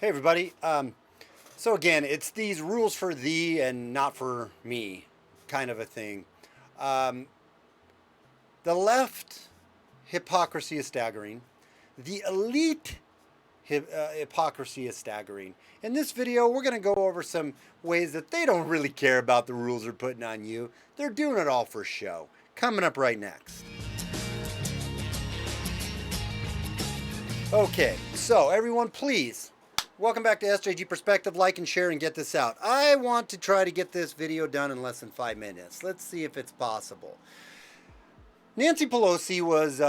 Hey everybody. So again, it's these rules for thee and not for me, kind of a thing. Um, the left hypocrisy is staggering. The elite hypocrisy is staggering. In this video, we're going to go over some ways that they don't really care about the rules they're putting on you. They're doing it all for show. Coming up right next. Okay, so everyone, please. Welcome back to SJG Perspective. Like and share and get this out. I want to try to get this video done in less than 5 minutes. Let's see if it's possible. Nancy Pelosi was,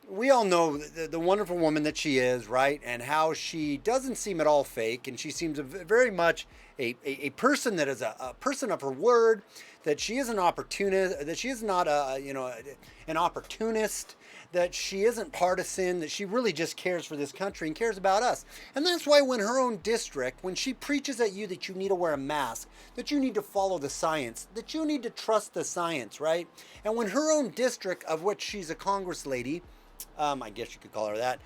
we all know the wonderful woman that she is, right? And how she doesn't seem at all fake. And she seems very much a person that is a person of her word, that she is an opportunist, that she is not an opportunist, that she isn't partisan, that she really just cares for this country and cares about us. And that's why when her own district, when she preaches at you that you need to wear a mask, that you need to follow the science, that you need to trust the science, right? And when her own district, of which she's a Congress lady, I guess you could call her that,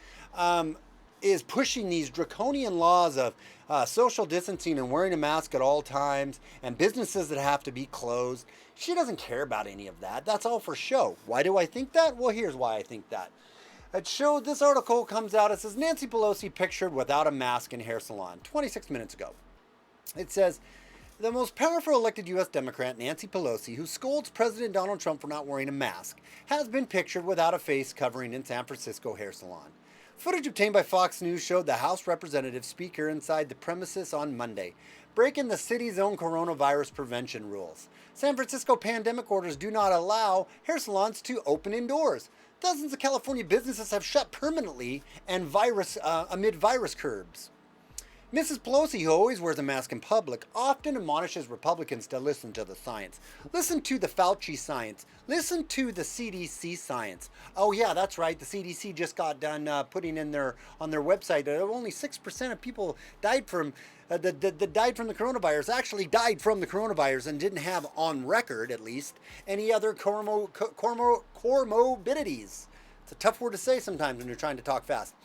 is pushing these draconian laws of social distancing and wearing a mask at all times and businesses that have to be closed. She doesn't care about any of that. That's all for show. Why do I think that? Well, here's why I think that. This article comes out, it says Nancy Pelosi pictured without a mask in hair salon 26 minutes ago. It says, the most powerful elected U.S. Democrat, Nancy Pelosi, who scolds President Donald Trump for not wearing a mask, has been pictured without a face covering in San Francisco hair salon. Footage obtained by Fox News showed the House Representative Speaker inside the premises on Monday, breaking the city's own coronavirus prevention rules. San Francisco pandemic orders do not allow hair salons to open indoors. Dozens of California businesses have shut permanently and amid virus curbs. Mrs. Pelosi, who always wears a mask in public, often admonishes Republicans to listen to the science. Listen to the Fauci science. Listen to the CDC science. Oh yeah, that's right. The CDC just got done putting on their website that only 6% of people died from that died from the coronavirus actually died from the coronavirus and didn't have, on record at least, any other comorbidities. It's a tough word to say sometimes when you're trying to talk fast.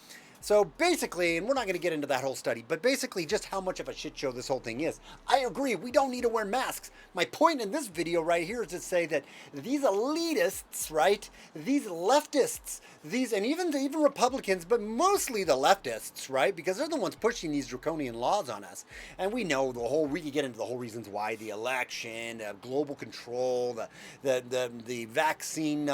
So basically, and we're not going to get into that whole study, but basically just how much of a shit show this whole thing is. I agree, we don't need to wear masks. My point in this video right here is to say that these elitists, right, these leftists, and even Republicans, but mostly the leftists, right, because they're the ones pushing these draconian laws on us. And we know we can get into the whole reasons why: the election, global control, the vaccine,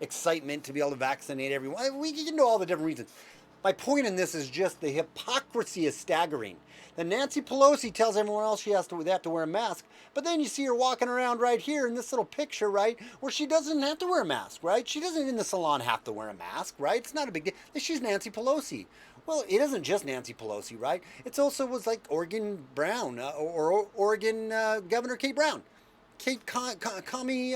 excitement to be able to vaccinate everyone. We can get into all the different reasons. My point in this is just the hypocrisy is staggering. Then Nancy Pelosi tells everyone else they have to wear a mask, but then you see her walking around right here in this little picture, right, where she doesn't have to wear a mask, right? She doesn't in the salon have to wear a mask, right? It's not a big deal. She's Nancy Pelosi. Well, it isn't just Nancy Pelosi, right? It's also was like Oregon Brown or Oregon Governor Kate Brown, Commie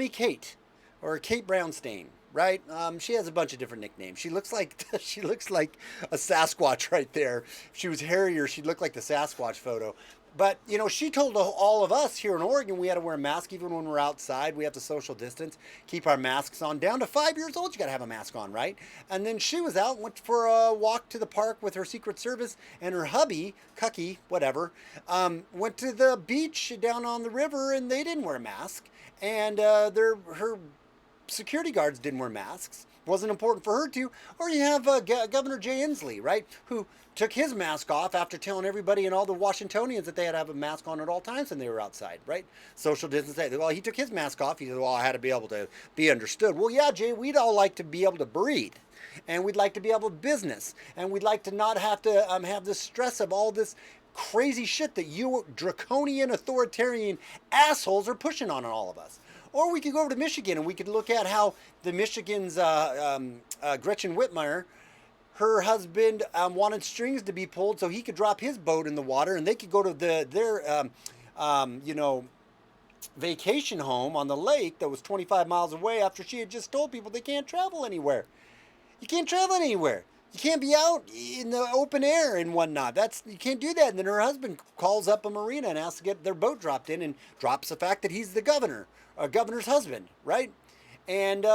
Kate. Or Kate Brownstein, right? She has a bunch of different nicknames. She looks like a Sasquatch right there. If she was hairier, she'd look like the Sasquatch photo. But, she told all of us here in Oregon we had to wear a mask even when we're outside. We have to social distance, keep our masks on. Down to 5 years old, you got to have a mask on, right? And then she was out, went for a walk to the park with her Secret Service and her hubby, Cucky, whatever, went to the beach down on the river and they didn't wear a mask. And her security guards didn't wear masks. Wasn't important for her to. Or you have Governor Jay Inslee, right, who took his mask off after telling everybody and all the Washingtonians that they had to have a mask on at all times when they were outside, right? Social distance. Well, he took his mask off. He said, well, I had to be able to be understood. Well, yeah, Jay, we'd all like to be able to breathe. And we'd like to be able to business. And we'd like to not have to have the stress of all this crazy shit that you draconian authoritarian assholes are pushing on all of us. Or we could go over to Michigan and we could look at how the Michigan's Gretchen Whitmer, her husband wanted strings to be pulled so he could drop his boat in the water and they could go to their vacation home on the lake that was 25 miles away after she had just told people they can't travel anywhere. You can't travel anywhere. You can't be out in the open air and whatnot. You can't do that. And then her husband calls up a marina and asks to get their boat dropped in and drops the fact that he's the governor's husband, right? And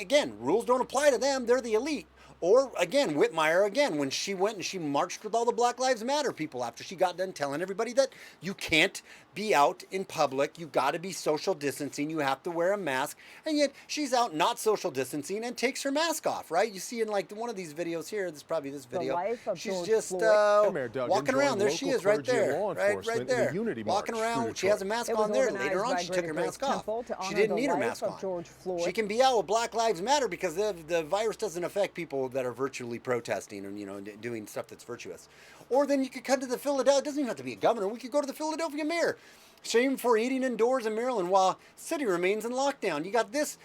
again, rules don't apply to them. They're the elite. Or again, Whitmire again, when she went and she marched with all the Black Lives Matter people after she got done telling everybody that you can't be out in public, you got to be social distancing, you have to wear a mask, and yet she's out not social distancing and takes her mask off, right? You see in like one of these videos here, this is probably this video, she's just walking around, there she is right there, right there, walking around, she has a mask on there, later on she took her mask off, she didn't need her mask on. She can be out with Black Lives Matter because the virus doesn't affect people that are virtually protesting and, you know, doing stuff that's virtuous. Or then you could come to the Philadelphia, it doesn't even have to be a governor, we could go to the Philadelphia mayor. Shame for eating indoors in Maryland while city remains in lockdown. You got this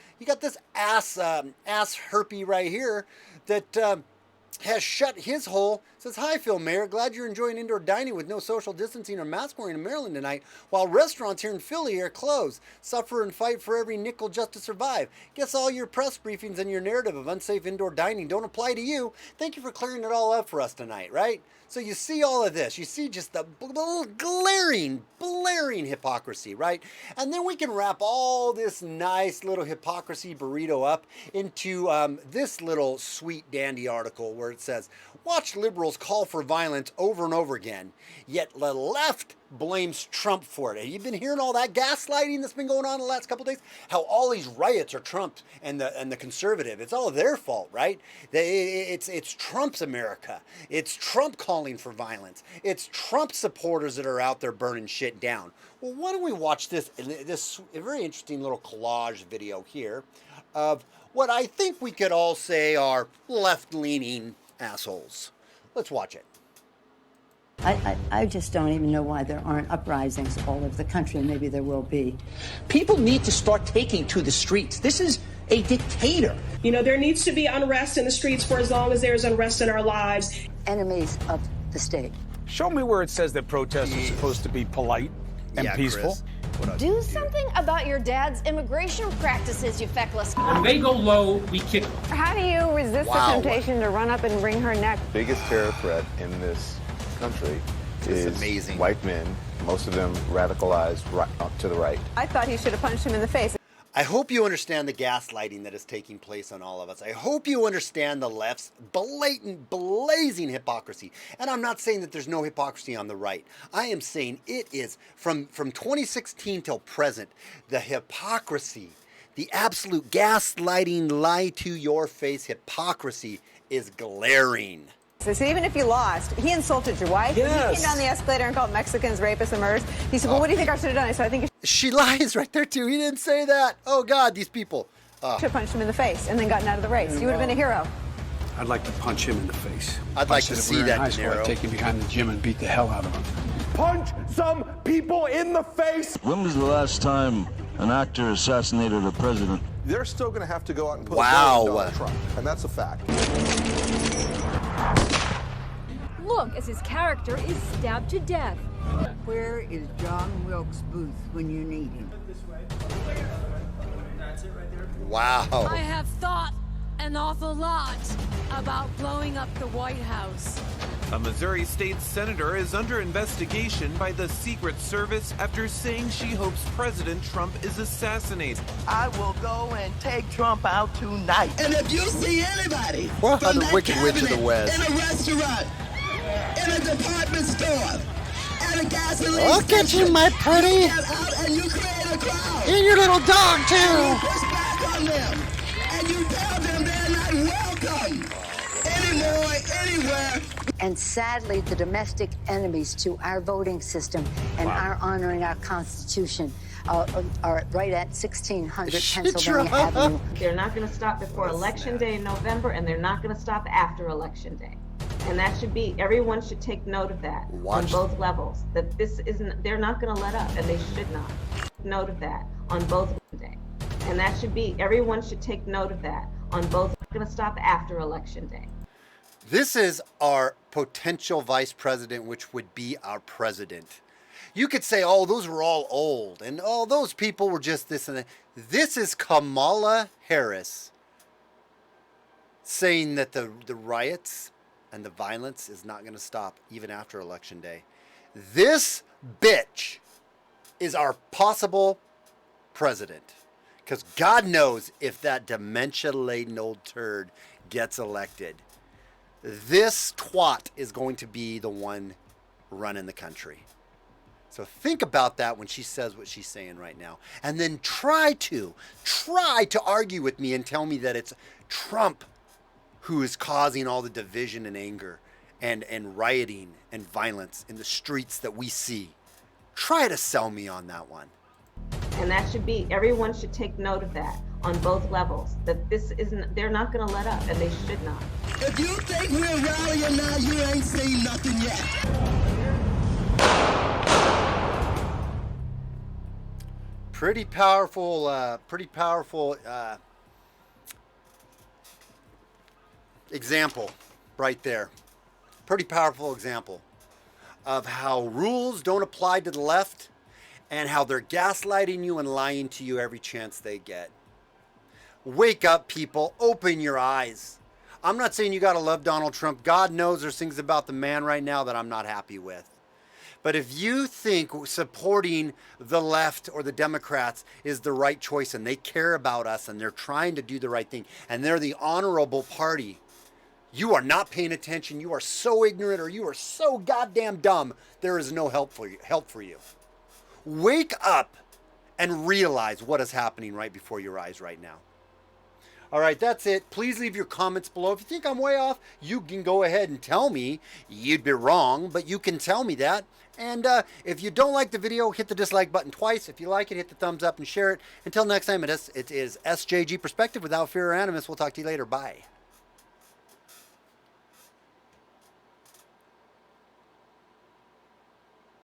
ass herpy right here that has shut his hole. Says, hi, Phil Mayor. Glad you're enjoying indoor dining with no social distancing or mask wearing in Maryland tonight, while restaurants here in Philly are closed. Suffer and fight for every nickel just to survive. Guess all your press briefings and your narrative of unsafe indoor dining don't apply to you. Thank you for clearing it all up for us tonight, right? So you see all of this. You see just the blaring hypocrisy, right? And then we can wrap all this nice little hypocrisy burrito up into this little sweet dandy article where it says, watch liberals call for violence over and over again, yet the left blames Trump for it. Have you been hearing all that gaslighting that's been going on the last couple of days? How all these riots are Trump and the conservative. It's all their fault, right? It's Trump's America. It's Trump calling for violence. It's Trump supporters that are out there burning shit down. Well, why don't we watch this very interesting little collage video here of what I think we could all say are left-leaning assholes. Let's watch it. I just don't even know why there aren't uprisings all over the country, and maybe there will be. People need to start taking to the streets. This is a dictator. You know, there needs to be unrest in the streets for as long as there's unrest in our lives. Enemies of the state. Show me where it says that protests are supposed to be polite and peaceful. Do something about your dad's immigration practices, you feckless. When they go low, we kick them. How do you resist the temptation to run up and wring her neck? The biggest terror threat in this country is white men, most of them radicalized to the right. I thought he should have punched him in the face. I hope you understand the gaslighting that is taking place on all of us. I hope you understand the left's blatant, blazing hypocrisy. And I'm not saying that there's no hypocrisy on the right. I am saying it is, from 2016 till present, the hypocrisy, the absolute gaslighting, lie to your face hypocrisy is glaring. So even if you lost, he insulted your wife. Yes. He came down the escalator and called Mexicans rapists and murderers. He said, well, what do you think I should have done? So I think you She lies right there, too. He didn't say that. Oh, God, these people. should have punched him in the face and then gotten out of the race. You would have been a hero. I'd like to punch him in the face. I'd like to see that, De Niro. I'd take him behind the gym and beat the hell out of him. Punch some people in the face. When was the last time an actor assassinated a president? They're still going to have to go out and put a vote on Donald Trump, and that's a fact. Look as his character is stabbed to death. Where is John Wilkes Booth when you need him? Wow. I have thought an awful lot about blowing up the White House. A Missouri state senator is under investigation by the Secret Service after saying she hopes President Trump is assassinated. I will go and take Trump out tonight. And if you see anybody Well, from the that Wicked Witch of the cabinet West. in a restaurant, in a department store, at a gasoline Look at you, my pretty. you get out and you create a crowd. And your little dog, And too. you push back on them. And you tell them they're not welcome anymore, anywhere. And sadly, the domestic enemies to our voting system and our honoring our Constitution are right at 1600 Pennsylvania Avenue. They're not going to stop before Election Day in November, and they're not going to stop after Election Day. And that should be, everyone should take note of that on both levels. That this isn't, they're not going to let up, and they should not. Note of that on both day. And that should be, everyone should take note of that on both. Going to stop after Election Day. This is our potential vice president, which would be our president. You could say, oh, those were all old, and oh, those people were just this and that. This is Kamala Harris saying that the riots and the violence is not going to stop even after Election Day. This bitch is our possible president. Because God knows if that dementia-laden old turd gets elected, this twat is going to be the one running the country. So think about that when she says what she's saying right now. And then try to argue with me and tell me that it's Trump who is causing all the division and anger and rioting and violence in the streets that we see. Try to sell me on that one. And that should be, everyone should take note of that on both levels, that this isn't, they're not going to let up, and they should not. If you think we're rallying now, you ain't seen nothing yet. Pretty powerful example right there. Pretty powerful example of how rules don't apply to the left and how they're gaslighting you and lying to you every chance they get. Wake up, people. Open your eyes. I'm not saying you got to love Donald Trump. God knows there's things about the man right now that I'm not happy with. But if you think supporting the left or the Democrats is the right choice and they care about us and they're trying to do the right thing and they're the honorable party, you are not paying attention. You are so ignorant, or you are so goddamn dumb. There is no help for you. Wake up and realize what is happening right before your eyes right now. All right, that's it. Please leave your comments below. If you think I'm way off, you can go ahead and tell me. You'd be wrong, but you can tell me that. And if you don't like the video, hit the dislike button twice. If you like it, hit the thumbs up and share it. Until next time, it is SJG Perspective without fear or animus. We'll talk to you later. Bye.